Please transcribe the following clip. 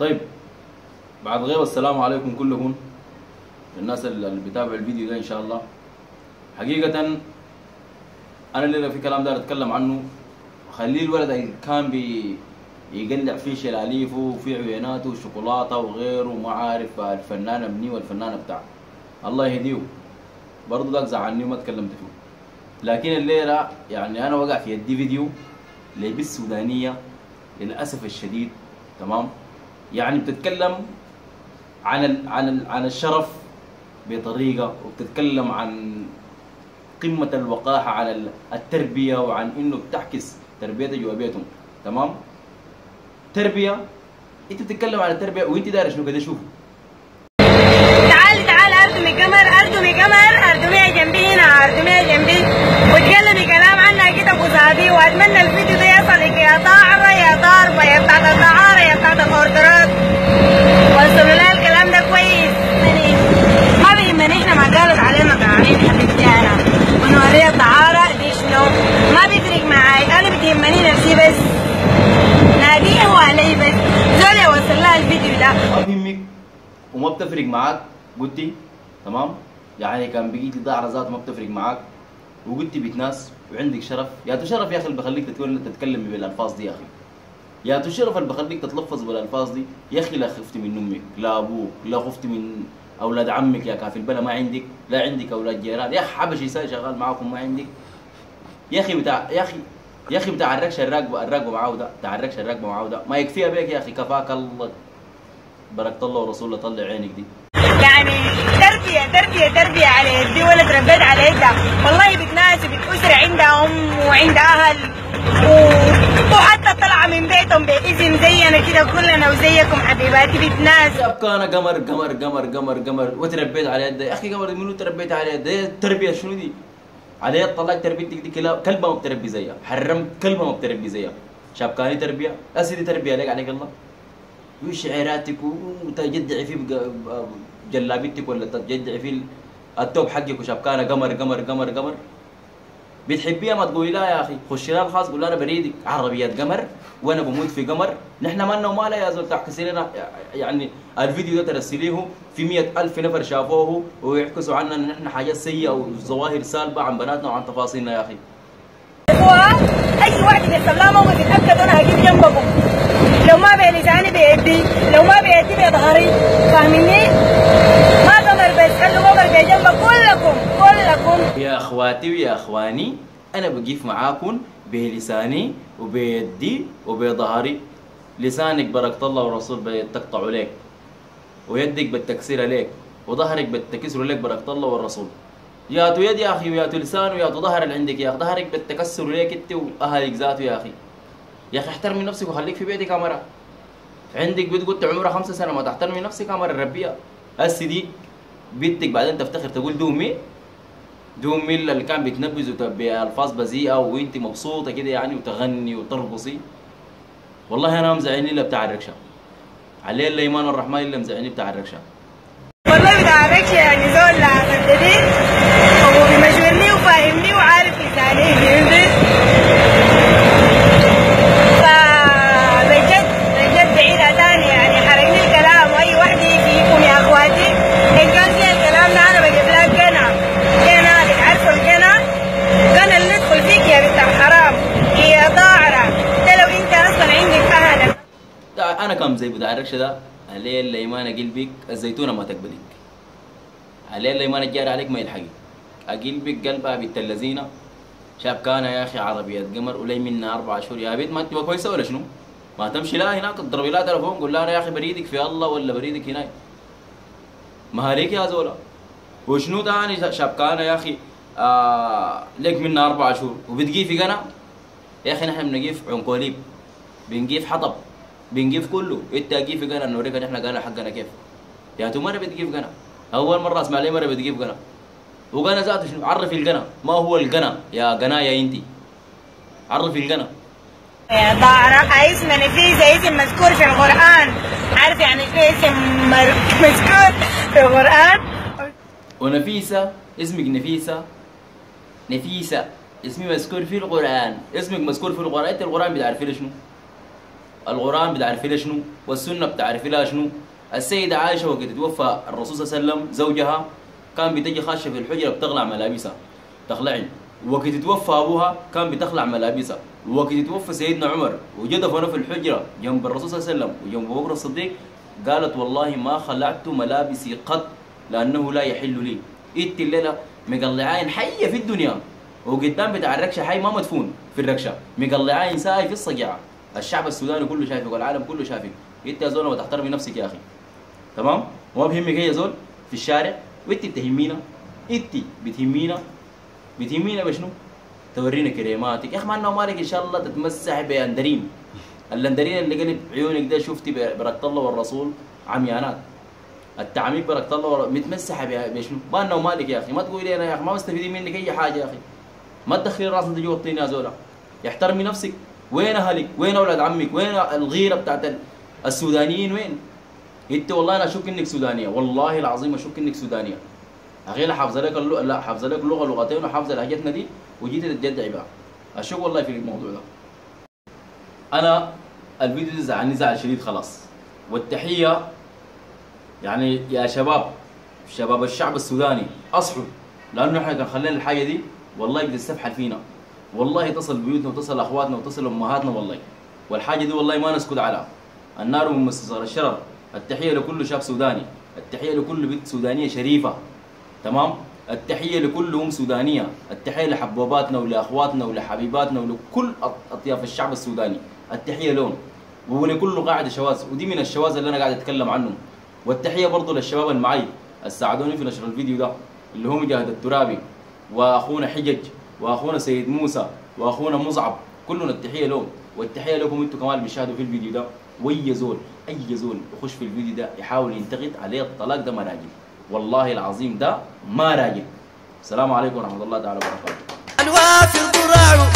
طيب، بعد غير السلام عليكم كلكم الناس اللي بيتابعوا الفيديو ده ان شاء الله. حقيقة انا اللي في كلام داير اتكلم عنه. خليه الولد اللي كان يقلع فيه شلاليفه وفي عيناته وشوكولاته وغيره وما عارف الفنان ابني والفنان بتاعه، الله يهديه. برضه داك زعلني وما تكلمت فيه. لكن الليله يعني انا وقع في يدي فيديو لبنت سودانيه للاسف الشديد، تمام؟ يعني بتتكلم عن الشرف بطريقه، وبتتكلم عن قمه الوقاحه على التربيه، وعن انه بتعكس تربيتها جوا بيتهم، تمام؟ تربيه، انت بتتكلم عن التربيه وانت داير شنو كده؟ شوف. تعالي ارسمي قمر، ارسميها جنبي هنا، ارسميها جنبي وتكلمي كلام عنها كده وصابي. واتمنى الفيديو ده يصلك يا طاعمه يا ضاربه يا بتاعت الدعاره يا بتاعت الاوردرات. وصلوا لها الكلام ده كويس. يعني ما بيهمني احنا ما قالت علينا طعارين حبيبتي انا ونوريها الدعاره دي شنو، ما بيفرق معاي. انا بتهمني نفسي بس، ناديه وعلي بس. زول يوصل لها الفيديو ده. ما بيهمك وما بتفرق معاك قلتي، تمام؟ يعني كان بقيتي ضاعره ذات ما بتفرق معاك وقلتي بيت ناس وعندك شرف. يا تو شرف يا اخي اللي بخليك تتكلمي بالالفاظ دي يا اخي. يا تو شرف اللي بخليك تتلفظ بالالفاظ دي يا اخي. لا خفتي من امك، لا ابوك، لا خفتي من اولاد عمك يا كافي البلا ما عندك، لا عندك اولاد جيران يا اخي حبشي شغال معاكم ما عندك. يا اخي بتاع الركشه الراكبه معاه ده، بتاع الركشه الراكبه معاه ده ما يكفيها بيك يا اخي. كفاك الله، بركة الله ورسوله طلع عينك دي. يعني تربية على يدي ولا تربيت على يدها. والله بتناسب أسرة عندها أم وعندها أهل وحتى طلع من بيتهم بإذن زينا كده كلنا وزيكم حبيباتي بتناسب. ابقى انا قمر وتربيت على يدها. يا اخي قمر منو تربيت على يدها؟ التربيه شنو دي؟ على يد طلعت تربيتك دي كلبه ما بتربي زيها، حرمت كلبه ما بتربي زيها. شابكاني تربيه، اسيدي تربيه عليك الله. وشعيراتك وتجدعي في جلابيتك ولا تجدعي في التوب حقك وشبكانه قمر. بتحبيها ما تقولي لا يا اخي. خشي لها الخاص قول لها انا بريدك عربيات قمر وانا بموت في قمر. نحن مالنا ومالها يا زول تعكسي لنا. يعني الفيديو ده ترسليه في 100,000 نفر شافوه ويعكسوا عنا ان نحن حاجات سيئه وظواهر سالبه عن بناتنا وعن تفاصيلنا يا اخي. اي واحد يحصل لها موقف يتاكد انا هجيب جنبكم. لو ما بلساني بيدي، لو ما بيدي بظهري، فاهميني؟ ما قمر بس، خلوا قمر بجنبك كلكم. يا اخواتي ويا اخواني، انا بقيف معاكم بلساني وبيدي وبظهري. لسانك بركة الله ورسول بتقطعوا لك، ويدك بتكسر لك، وظهرك بتكسر لك بركة الله والرسول. يا تو يد يا اخي ويا تو لسان ويا تو ظهر اللي عندك يا اخي. ظهرك بتكسر لك انت واهلك ذاته يا اخي. يا اخي احترمي نفسك وخليك في بيتك. كاميرا عندك بنت قلت عمرها 5 سنة ما تحترمي نفسك. كاميرا ربيها هسه دي بنتك بعدين تفتخر تقول دومي اللي كان بيتنبذوا بألفاظ بذيئة وانت مبسوطة كده يعني وتغني وترقصي. والله انا مزعلني الا بتاع الركشة. عليه الايمان والرحمن اللي مزعلني بتاع الركشة. والله بتاع الركشة يعني زول لا صدقني هو بيمشورني وفاهمني وعارف لساني فهمتي؟ فبجد بعيدة تاني يعني حرقني الكلام. واي واحد فيكم يا اخواتي ان كان فيها الكلام ده انا بجيب لك جنى بتعرفوا الجنى اللي يدخل فيك يا بنت الحرام هي ضاعرة. ده لو انت اصلا عندك اهلك. انا كم زي بتاع الركشة ده. عليه الايمان قلبك الزيتونة ما تقبلك، عليه الايمان الجاري عليك ما يلحقك. قلبك قلبها بنت اللذينة. شاب كان يا اخي عربيات قمر ولي منها 4 شهور. يا بنت ما انت كويسه ولا شنو؟ ما تمشي لا هناك تضربي لها تليفون قول لها انا يا اخي بريدك في الله ولا بريدك هناك. ما هليك يا زولا. وشنو تاني شاب كان يا اخي لك منها 4 شهور وبتجي في قنا. يا اخي نحن بنجيف عنكوليب، بنجيف حطب، بنجيف كله. انت اجي في قنا نوريك نحن قنا حقنا كيف. يا تو مره بتجيف قنا، اول مره اسمع لي مره بتجيف قنا. وقنا ذاته شنو؟ عرفي القنا ما هو القنا يا قنايا انتي. عرفي القنا يا ضاعرة. اسم نفيسة اسم مذكور في القرآن. عارف يعني ايه اسم مذكور في القرآن؟ ونفيسة اسمك نفيسة اسمي مذكور في القرآن. اسمك مذكور في القرآن. انت القرآن بتعرفي له شنو؟ القرآن بتعرفي له شنو، والسنة بتعرفي لها شنو. السيدة عائشة وقت توفى الرسول صلى الله عليه وسلم زوجها كان بتجي خاشة في الحجرة بتخلع ملابسها، تخلعي. وقت توفى أبوها كان بتخلع ملابسها. وقت توفى سيدنا عمر وجدفنه في الحجرة جنب الرسول صلى الله عليه وسلم وجنب أبو بكر الصديق، قالت والله ما خلعت ملابسي قط لأنه لا يحل لي. إنت الليلة مقلعين حية في الدنيا وقدام بتاع الركشة حي ما مدفون في الركشة، مقلعين ساي في الصقيعة. الشعب السوداني كله شايفك والعالم كله شايفك. انت يا زول ما تحترمي نفسك يا اخي، تمام؟ وما بهمك هي يا زول في الشارع، وانت بتهمينا، انت بتهمينا بشنو؟ تورينا كريماتك يا اخي، ما انه مالك ان شاء الله تتمسح باندرين. الاندرين اللي قلب عيونك ده شفتي بركة الله والرسول عميانات. التعميق بركة الله متمسحه بشنو؟ ما انه مالك يا اخي، ما تقولي لي انا يا اخي ما مستفيدين منك اي حاجه يا اخي. ما تدخلي راسك جوا الطين يا زولا. احترمي نفسك. وين اهلك؟ وين اولاد عمك؟ وين الغيره بتاعت السودانيين وين؟ انت والله انا اشك انك سودانيه، والله العظيم اشك انك سودانيه. اخي لا حافظه لك لا حافظه لك لغه لغتين وحافظه لهجتنا دي وجيت تتجدعي بقى. اشك والله في الموضوع ده. انا الفيديو ده زعلني زعل شديد خلاص. والتحيه يعني يا شباب الشعب السوداني اصحوا، لانه احنا كان خلينا الحاجه دي والله بتستفحل فينا، والله تصل بيوتنا وتصل اخواتنا وتصل امهاتنا والله، والحاجه دي والله ما نسكت عليها. النار من مستصغر الشرر. التحيه لكل شاب سوداني، التحيه لكل بنت سودانيه شريفه، تمام؟ التحيه لكل ام سودانيه، التحيه لحبوباتنا ولاخواتنا ولحبيباتنا ولكل اطياف الشعب السوداني، التحيه لهم ولكل قاعده شواذ، ودي من الشواذ اللي انا قاعد اتكلم عنهم. والتحيه برضه للشباب اللي معي ساعدوني في نشر الفيديو ده، اللي هو مجاهد الترابي واخونا حجج واخونا سيد موسى واخونا مصعب، كلنا التحيه لهم. والتحيه لكم انتم كمان اللي بتشاهدوا في الفيديو ده. واي زول اي زول يخش في الفيديو ده يحاول ينتقد عليه الطلاق ده ما راجل، والله العظيم ده ما راجل. السلام عليكم ورحمه الله تعالى وبركاته. الوافي الضراع